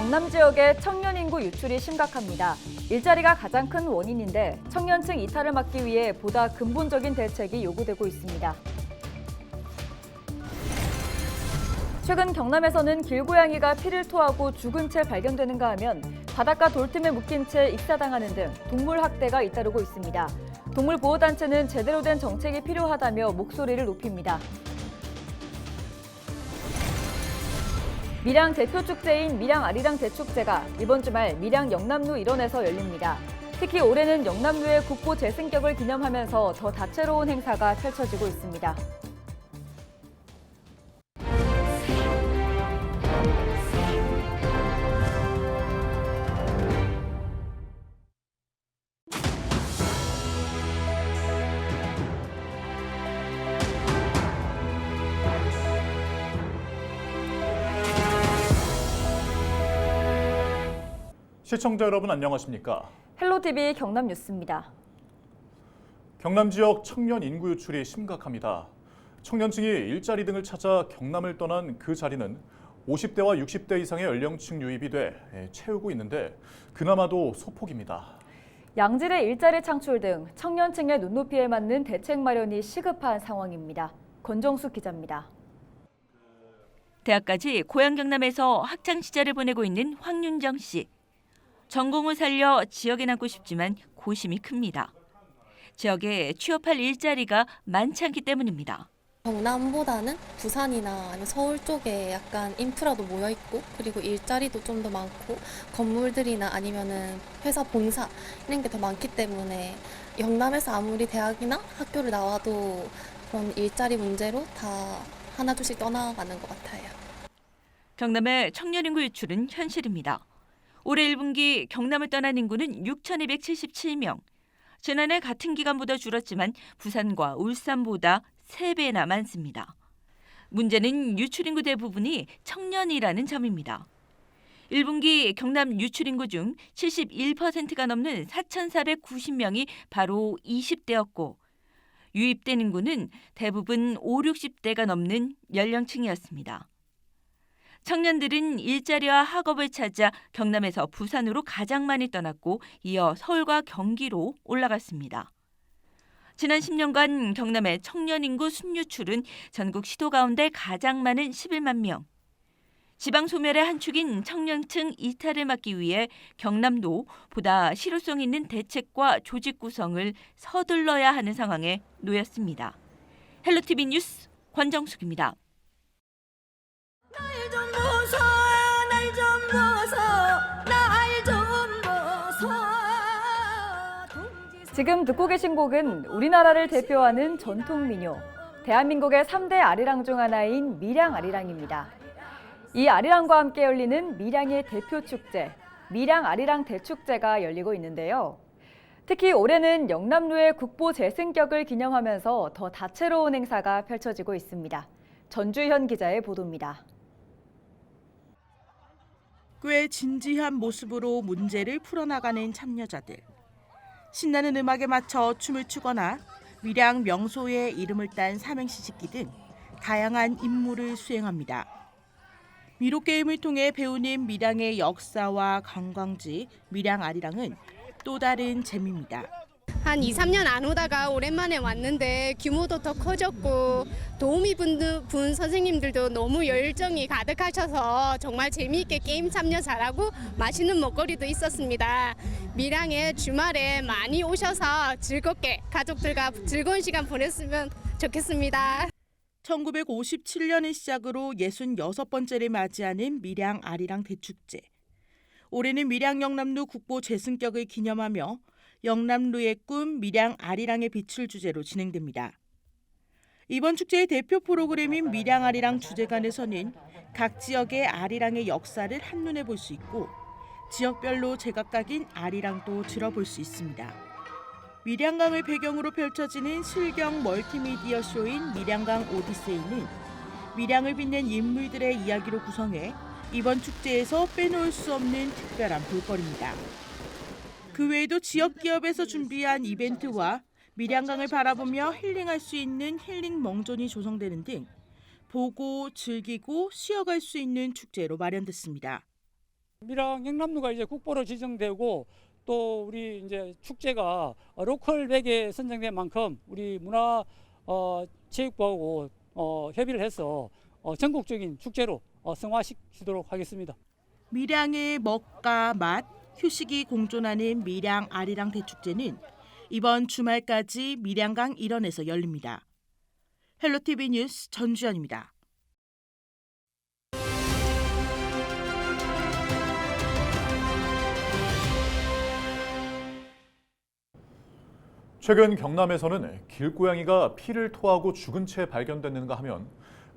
경남 지역의 청년 인구 유출이 심각합니다. 일자리가 가장 큰 원인인데 청년층 이탈을 막기 위해 보다 근본적인 대책이 요구되고 있습니다. 최근 경남에서는 길고양이가 피를 토하고 죽은 채 발견되는가 하면 바닷가 돌틈에 묶인 채 익사당하는 등 동물 학대가 잇따르고 있습니다. 동물보호단체는 제대로 된 정책이 필요하다며 목소리를 높입니다. 밀양 대표 축제인 밀양 아리랑 대축제가 이번 주말 밀양 영남루 일원에서 열립니다. 특히 올해는 영남루의 국보 재승격을 기념하면서 더 다채로운 행사가 펼쳐지고 있습니다. 시청자 여러분 안녕하십니까? 헬로TV 경남 뉴스입니다. 경남 지역 청년 인구 유출이 심각합니다. 청년층이 일자리 등을 찾아 경남을 떠난 그 자리는 50대와 60대 이상의 연령층 유입이 돼 채우고 있는데 그나마도 소폭입니다. 양질의 일자리 창출 등 청년층의 눈높이에 맞는 대책 마련이 시급한 상황입니다. 권정숙 기자입니다. 대학까지 고향 경남에서 학창 시절을 보내고 있는 황윤정 씨. 전공을 살려 지역에 남고 싶지만 고심이 큽니다. 지역에 취업할 일자리가 많지 않기 때문입니다. 경남보다는 부산이나 아니면 서울 쪽에 약간 인프라도 모여 있고 그리고 일자리도 좀 더 많고 건물들이나 아니면은 회사 본사 이런 게 더 많기 때문에 영남에서 아무리 대학이나 학교를 나와도 그런 일자리 문제로 다 하나둘씩 떠나가는 것 같아요. 경남의 청년 인구 유출은 현실입니다. 올해 1분기 경남을 떠난 인구는 6,277명. 지난해 같은 기간보다 줄었지만 부산과 울산보다 3배나 많습니다. 문제는 유출 인구 대부분이 청년이라는 점입니다. 1분기 경남 유출 인구 중 71%가 넘는 4,490명이 바로 20대였고 유입된 인구는 대부분 5, 60대가 넘는 연령층이었습니다. 청년들은 일자리와 학업을 찾아 경남에서 부산으로 가장 많이 떠났고 이어 서울과 경기로 올라갔습니다. 지난 10년간 경남의 청년 인구 순유출은 전국 시도 가운데 가장 많은 11만 명. 지방 소멸의 한 축인 청년층 이탈을 막기 위해 경남도 보다 실효성 있는 대책과 조직 구성을 서둘러야 하는 상황에 놓였습니다. 헬로티비 뉴스 권정숙입니다. 지금 듣고 계신 곡은 우리나라를 대표하는 전통 민요, 대한민국의 3대 아리랑 중 하나인 밀양 아리랑입니다. 이 아리랑과 함께 열리는 밀양의 대표 축제, 밀양 아리랑 대축제가 열리고 있는데요. 특히 올해는 영남루의 국보 재승격을 기념하면서 더 다채로운 행사가 펼쳐지고 있습니다. 전주현 기자의 보도입니다. 꽤 진지한 모습으로 문제를 풀어나가는 참여자들. 신나는 음악에 맞춰 춤을 추거나 밀양 명소의 이름을 딴 삼행시 짓기 등 다양한 임무를 수행합니다. 미로 게임을 통해 배우는 밀양의 역사와 관광지 밀양 아리랑은 또 다른 재미입니다. 한 2, 3년 안 오다가 오랜만에 왔는데 규모도 더 커졌고 도우미 분 선생님들도 너무 열정이 가득하셔서 정말 재미있게 게임 참여 잘하고 맛있는 먹거리도 있었습니다. 밀양에 주말에 많이 오셔서 즐겁게 가족들과 즐거운 시간 보냈으면 좋겠습니다. 1957년을 시작으로 66번째를 맞이하는 밀양 아리랑 대축제. 올해는 밀양 영남루 국보 재승격을 기념하며 영남루의 꿈 밀양 아리랑의 빛을 주제로 진행됩니다. 이번 축제의 대표 프로그램인 밀양 아리랑 주제관에서는 각 지역의 아리랑의 역사를 한눈에 볼 수 있고 지역별로 제각각인 아리랑도 들어볼 수 있습니다. 밀양강을 배경으로 펼쳐지는 실경 멀티미디어 쇼인 밀양강 오디세이는 밀양을 빛낸 인물들의 이야기로 구성해 이번 축제에서 빼놓을 수 없는 특별한 볼거리입니다. 그 외에도 지역 기업에서 준비한 이벤트와 밀양강을 바라보며 힐링할 수 있는 힐링 멍존이 조성되는 등 보고 즐기고 쉬어갈 수 있는 축제로 마련됐습니다. 밀양 영남루가 이제 국보로 지정되고 또 우리 이제 축제가 로컬 100에 선정된 만큼 우리 체육부하고 협의를 해서 전국적인 축제로 승화시키도록 하겠습니다. 밀양의 먹과 맛, 휴식이 공존하는 밀양 아리랑 대축제는 이번 주말까지 밀양강 일원에서 열립니다. 헬로티비 뉴스 전주연입니다. 최근 경남에서는 길고양이가 피를 토하고 죽은 채 발견됐는가 하면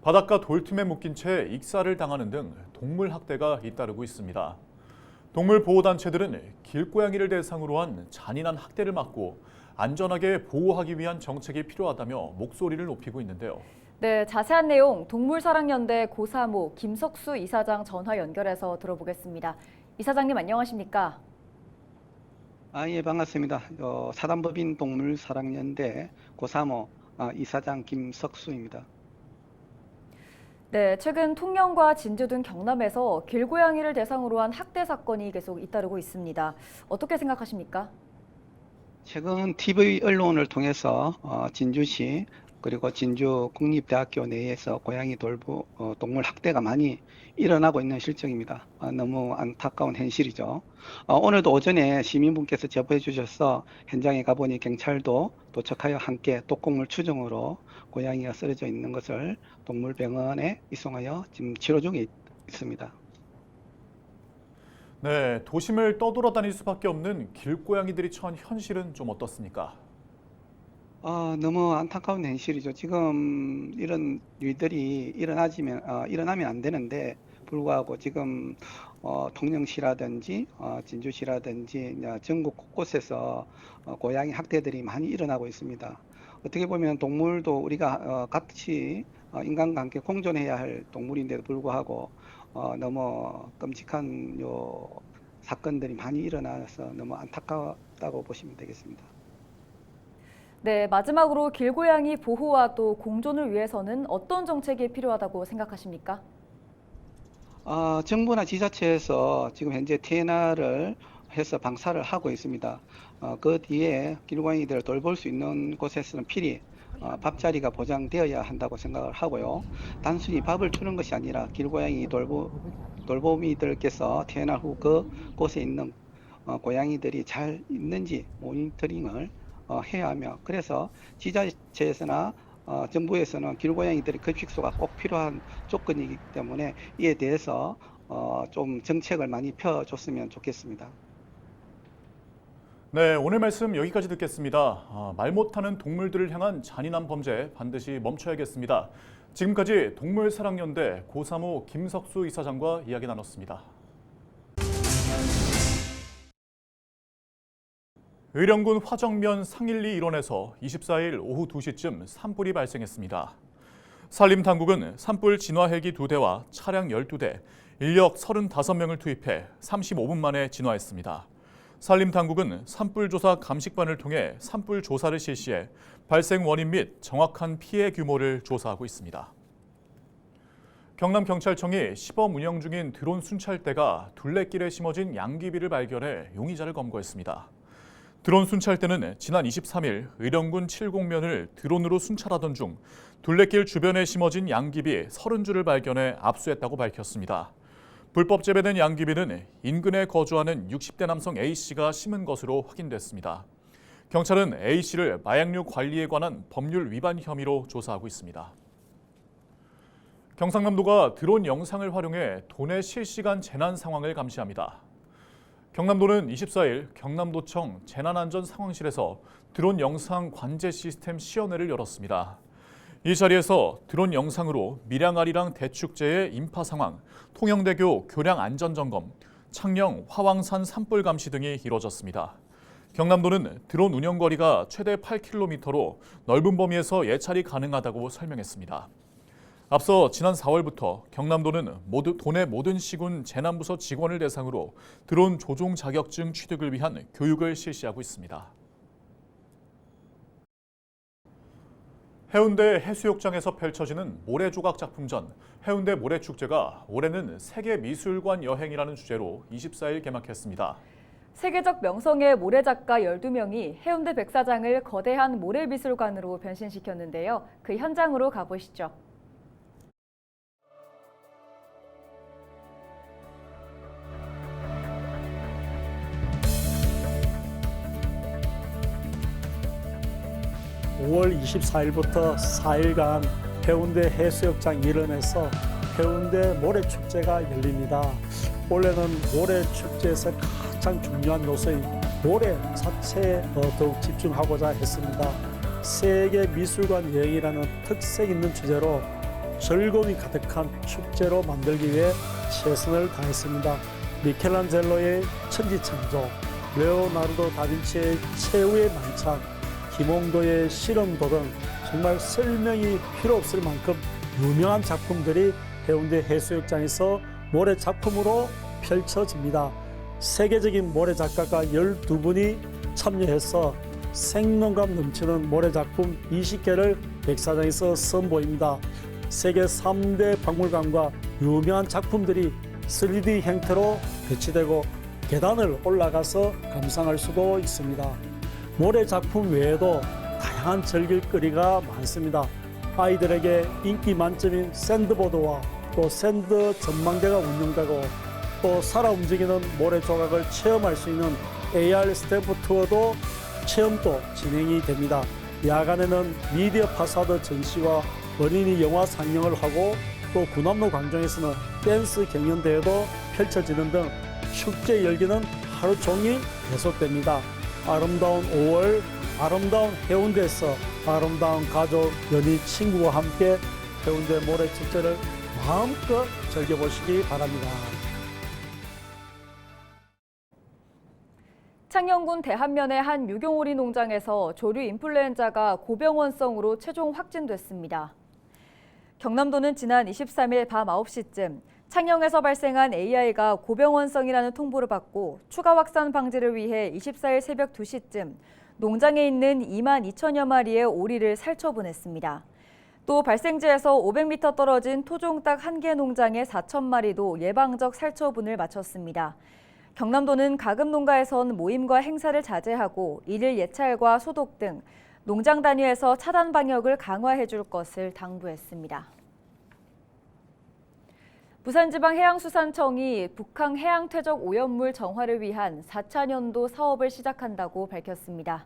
바닷가 돌틈에 묶인 채 익사를 당하는 등 동물 학대가 잇따르고 있습니다. 동물보호단체들은 길고양이를 대상으로 한 잔인한 학대를 막고 안전하게 보호하기 위한 정책이 필요하다며 목소리를 높이고 있는데요. 네, 자세한 내용 동물사랑연대 고사모 김석수 이사장 전화 연결해서 들어보겠습니다. 이사장님 안녕하십니까? 예, 반갑습니다. 사단법인 동물사랑연대 고사모 이사장 김석수입니다. 네, 최근 통영과 진주 등 경남에서 길고양이를 대상으로 한 학대 사건이 계속 잇따르고 있습니다. 어떻게 생각하십니까? 최근 TV 언론을 통해서 진주시 그리고 진주 국립대학교 내에서 고양이 동물 학대가 많이 일어나고 있는 실정입니다. 너무 안타까운 현실이죠. 오늘도 오전에 시민분께서 제보해 주셔서 현장에 가보니 경찰도 도착하여 함께 독곡물 추정으로 고양이가 쓰러져 있는 것을 동물병원에 이송하여 지금 치료 중에 있습니다. 네, 도심을 떠돌아다닐 수밖에 없는 길고양이들이 처한 현실은 좀 어떻습니까? 너무 안타까운 현실이죠. 지금 이런 일들이 일어나면 안 되는데 불구하고 지금 통영시라든지 진주시라든지 전국 곳곳에서 고양이 학대들이 많이 일어나고 있습니다. 어떻게 보면 동물도 우리가 같이 인간과 함께 공존해야 할 동물인데도 불구하고 너무 끔찍한 사건들이 많이 일어나서 너무 안타깝다고 보시면 되겠습니다. 네, 마지막으로 길고양이 보호와 또 공존을 위해서는 어떤 정책이 필요하다고 생각하십니까? 정부나 지자체에서 지금 현재 TNR을 해서 방사를 하고 있습니다. 그 뒤에 길고양이들을 돌볼 수 있는 곳에서는 필히 밥자리가 보장되어야 한다고 생각을 하고요. 단순히 밥을 주는 것이 아니라 길고양이 돌보미들께서 TNR 후 그곳에 있는 고양이들이 잘 있는지 모니터링을 해야 하며, 그래서 지자체에서나 정부에서는 길고양이들의 급식소가 꼭 필요한 조건이기 때문에 이에 대해서 좀 정책을 많이 펴줬으면 좋겠습니다. 네, 오늘 말씀 여기까지 듣겠습니다. 말 못하는 동물들을 향한 잔인한 범죄 반드시 멈춰야겠습니다. 지금까지 동물사랑연대 고사모 김석수 이사장과 이야기 나눴습니다. 의령군 화정면 상일리 일원에서 24일 오후 2시쯤 산불이 발생했습니다. 산림당국은 산불 진화 헬기 2대와 차량 12대, 인력 35명을 투입해 35분 만에 진화했습니다. 산림당국은 산불조사 감식반을 통해 산불 조사를 실시해 발생 원인 및 정확한 피해 규모를 조사하고 있습니다. 경남경찰청이 시범 운영 중인 드론 순찰대가 둘레길에 심어진 양귀비를 발견해 용의자를 검거했습니다. 드론 순찰대는 지난 23일 의령군 70면을 드론으로 순찰하던 중 둘레길 주변에 심어진 양귀비 30주를 발견해 압수했다고 밝혔습니다. 불법 재배된 양귀비는 인근에 거주하는 60대 남성 A씨가 심은 것으로 확인됐습니다. 경찰은 A씨를 마약류 관리에 관한 법률 위반 혐의로 조사하고 있습니다. 경상남도가 드론 영상을 활용해 도내 실시간 재난 상황을 감시합니다. 경남도는 24일 경남도청 재난안전상황실에서 드론 영상 관제 시스템 시연회를 열었습니다. 이 자리에서 드론 영상으로 밀양아리랑 대축제의 인파 상황, 통영대교 교량 안전점검, 창녕 화왕산 산불 감시 등이 이뤄졌습니다. 경남도는 드론 운영거리가 최대 8km로 넓은 범위에서 예찰이 가능하다고 설명했습니다. 앞서 지난 4월부터 경남도는 도내 모든 시군 재난부서 직원을 대상으로 드론 조종 자격증 취득을 위한 교육을 실시하고 있습니다. 해운대 해수욕장에서 펼쳐지는 모래조각 작품전 해운대 모래축제가 올해는 세계미술관 여행이라는 주제로 24일 개막했습니다. 세계적 명성의 모래작가 12명이 해운대 백사장을 거대한 모래미술관으로 변신시켰는데요. 그 현장으로 가보시죠. (5월 24일부터) 4일간 해운대 해수욕장 일원에서 해운대 모래축제가 열립니다. 올해는 모래축제에서 가장 중요한 요소인 모래 자체에 더욱 집중하고자 했습니다. 세계미술관 여행이라는 특색 있는 주제로 즐거움이 가득한 축제로 만들기 위해 최선을 다했습니다. 미켈란젤로의 천지창조, 레오나르도 다빈치의 최후의 만찬, 김홍도의 실험도 등 정말 설명이 필요 없을 만큼 유명한 작품들이 해운대 해수욕장에서 모래 작품으로 펼쳐집니다. 세계적인 모래 작가가 12분이 참여해서 생동감 넘치는 모래 작품 20개를 백사장에서 선보입니다. 세계 3대 박물관과 유명한 작품들이 3D 형태로 배치되고 계단을 올라가서 감상할 수도 있습니다. 모래 작품 외에도 다양한 즐길거리가 많습니다. 아이들에게 인기 만점인 샌드보드와 또 샌드 전망대가 운영되고 또 살아 움직이는 모래 조각을 체험할 수 있는 AR 스탬프 투어도 체험도 진행이 됩니다. 야간에는 미디어 파사드 전시와 어린이 영화 상영을 하고 또 구남로 광장에서는 댄스 경연대회도 펼쳐지는 등 축제 열기는 하루 종일 계속됩니다. 아름다운 5월, 아름다운 해운대에서 아름다운 가족, 연인, 친구와 함께 해운대 모래축제를 마음껏 즐겨보시기 바랍니다. 창녕군 대한면의 한 유경오리 농장에서 조류 인플루엔자가 고병원성으로 최종 확진됐습니다. 경남도는 지난 23일 밤 9시쯤 창녕에서 발생한 AI가 고병원성이라는 통보를 받고 추가 확산 방지를 위해 24일 새벽 2시쯤 농장에 있는 2만 2천여 마리의 오리를 살처분했습니다. 또 발생지에서 500m 떨어진 토종닭 1개 농장의 4천 마리도 예방적 살처분을 마쳤습니다. 경남도는 가금 농가에선 모임과 행사를 자제하고 일일 예찰과 소독 등 농장 단위에서 차단 방역을 강화해 줄 것을 당부했습니다. 부산지방해양수산청이 북한 해양퇴적 오염물 정화를 위한 4차년도 사업을 시작한다고 밝혔습니다.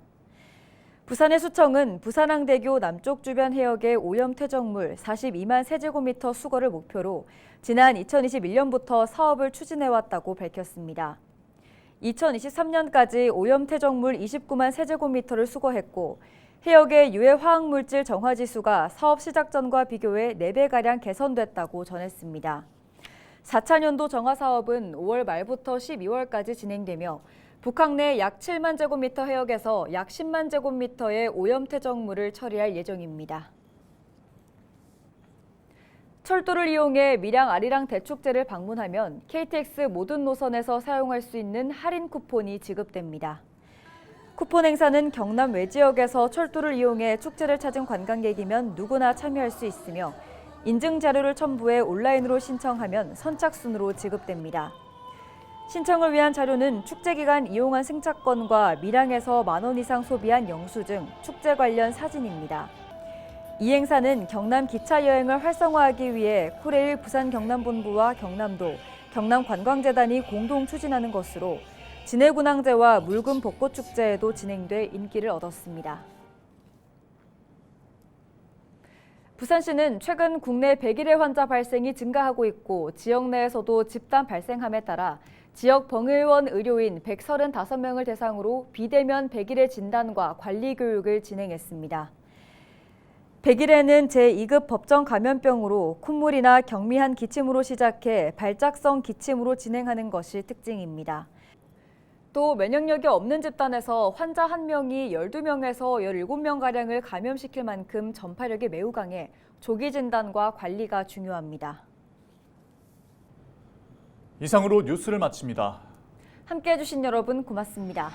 부산해수청은 부산항대교 남쪽 주변 해역의 오염퇴적물 42만 세제곱미터 수거를 목표로 지난 2021년부터 사업을 추진해왔다고 밝혔습니다. 2023년까지 오염퇴적물 29만 세제곱미터를 수거했고 해역의 유해 화학물질 정화 지수가 사업 시작 전과 비교해 4배가량 개선됐다고 전했습니다. 4차년도 정화 사업은 5월 말부터 12월까지 진행되며 북항 내 약 7만 제곱미터 해역에서 약 10만 제곱미터의 오염퇴적물을 처리할 예정입니다. 철도를 이용해 밀양 아리랑 대축제를 방문하면 KTX 모든 노선에서 사용할 수 있는 할인 쿠폰이 지급됩니다. 쿠폰 행사는 경남 외지역에서 철도를 이용해 축제를 찾은 관광객이면 누구나 참여할 수 있으며 인증 자료를 첨부해 온라인으로 신청하면 선착순으로 지급됩니다. 신청을 위한 자료는 축제 기간 이용한 승차권과 밀양에서 만원 이상 소비한 영수증, 축제 관련 사진입니다. 이 행사는 경남 기차 여행을 활성화하기 위해 코레일 부산경남본부와 경남도, 경남관광재단이 공동 추진하는 것으로 진해군항제와 묽은 벚꽃축제에도 진행돼 인기를 얻었습니다. 부산시는 최근 국내 백일해 환자 발생이 증가하고 있고 지역 내에서도 집단 발생함에 따라 지역 병의원 의료인 135명을 대상으로 비대면 백일해 진단과 관리 교육을 진행했습니다. 백일해는 제2급 법정 감염병으로 콧물이나 경미한 기침으로 시작해 발작성 기침으로 진행하는 것이 특징입니다. 또 면역력이 없는 집단에서 환자 1명이 12명에서 17명가량을 감염시킬 만큼 전파력이 매우 강해 조기 진단과 관리가 중요합니다. 이상으로 뉴스를 마칩니다. 함께해 주신 여러분 고맙습니다.